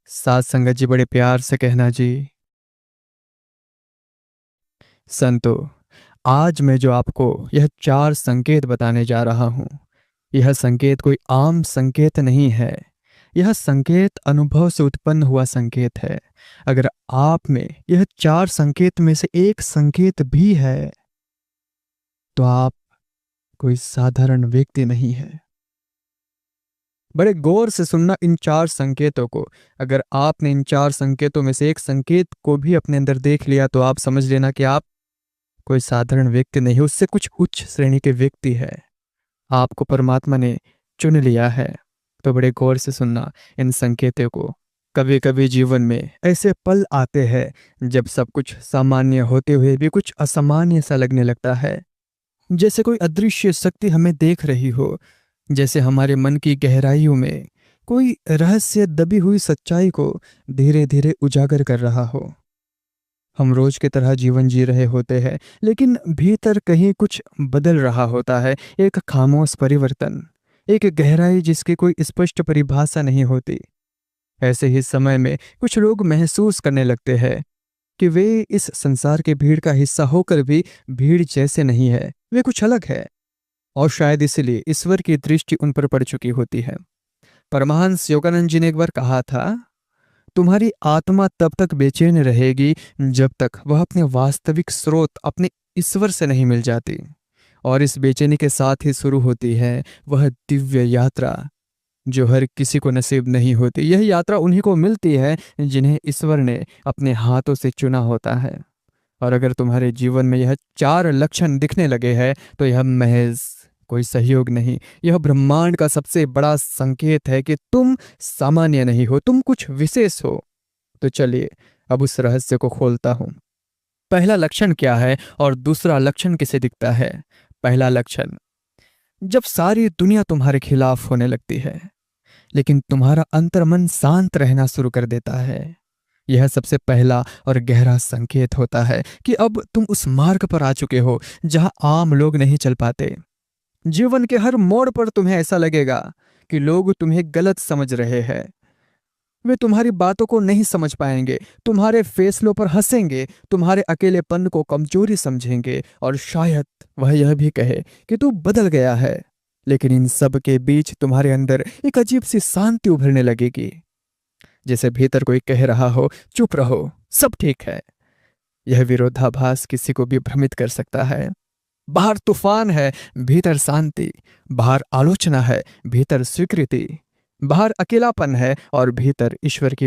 साथ संगत जी बड़े प्यार से कहना जी। संतो, आज मैं जो आपको यह 4 संकेत बताने जा रहा हूँ, यह संकेत कोई आम संकेत नहीं है। यह संकेत अनुभव से उत्पन्न हुआ संकेत है। अगर आप में यह 4 संकेत में से एक संकेत भी है, तो आप कोई साधारण व्यक्ति नहीं है। बड़े गौर से सुनना इन 4 संकेतों को। अगर आपने इन 4 संकेतों में से एक संकेत को भी अपने अंदर देख लिया, तो आप समझ लेना कि आप कोई साधारण व्यक्ति नहीं, उससे कुछ उच्च श्रेणी के व्यक्ति है। आपको परमात्मा ने चुन लिया है। तो बड़े गौर से सुनना इन संकेतों को। कभी कभी जीवन में ऐसे पल आते हैं जब सब कुछ सामान्य होते हुए भी कुछ असामान्य सा लगने लगता है। जैसे कोई अदृश्य शक्ति हमें देख रही हो, जैसे हमारे मन की गहराइयों में कोई रहस्य दबी हुई सच्चाई को धीरे धीरे उजागर कर रहा हो। हम रोज की तरह जीवन जी रहे होते हैं, लेकिन भीतर कहीं कुछ बदल रहा होता है। एक खामोश परिवर्तन, एक गहराई जिसकी कोई स्पष्ट परिभाषा नहीं होती। ऐसे ही समय में कुछ लोग महसूस करने लगते हैं कि वे इस संसार की भीड़ का हिस्सा होकर भी भीड़ जैसे नहीं है, वे कुछ अलग है। और शायद इसलिए ईश्वर की दृष्टि उन पर पड़ चुकी होती है। परमहंस योगानंद जी ने एक बार कहा था, तुम्हारी आत्मा तब तक बेचैन रहेगी जब तक वह अपने वास्तविक स्रोत, अपने ईश्वर से नहीं मिल जाती। और इस बेचैनी के साथ ही शुरू होती है वह दिव्य यात्रा जो हर किसी को नसीब नहीं होती। यह यात्रा उन्हीं को मिलती है जिन्हें ईश्वर ने अपने हाथों से चुना होता है। और अगर तुम्हारे जीवन में यह 4 लक्षण दिखने लगे हैं, तो यह महज कोई सहयोग नहीं, यह ब्रह्मांड का सबसे बड़ा संकेत है कि तुम सामान्य नहीं हो, तुम कुछ विशेष हो। तो चलिए अब उस रहस्य को खोलता हूं। पहला लक्षण क्या है और दूसरा लक्षण किसे दिखता है? पहला लक्षण, जब सारी दुनिया तुम्हारे खिलाफ होने लगती है, लेकिन तुम्हारा अंतर्मन शांत रहना शुरू कर देता है। यह सबसे पहला और गहरा संकेत होता है कि अब तुम उस मार्ग पर आ चुके हो जहां आम लोग नहीं चल पाते। जीवन के हर मोड़ पर तुम्हें ऐसा लगेगा कि लोग तुम्हें गलत समझ रहे हैं। वे तुम्हारी बातों को नहीं समझ पाएंगे, तुम्हारे फैसलों पर हंसेंगे, तुम्हारे अकेलेपन को कमजोरी समझेंगे, और शायद वह यह भी कहे कि तू बदल गया है। लेकिन इन सब के बीच तुम्हारे अंदर एक अजीब सी शांति उभरने लगेगी, जैसे भीतर कोई कह रहा हो, चुप रहो, सब ठीक है। यह विरोधाभास किसी को भी भ्रमित कर सकता है। बाहर तूफान है, भीतर शांति। बाहर आलोचना है, भीतर स्वीकृति। बाहर अकेलापन है और भीतर ईश्वर की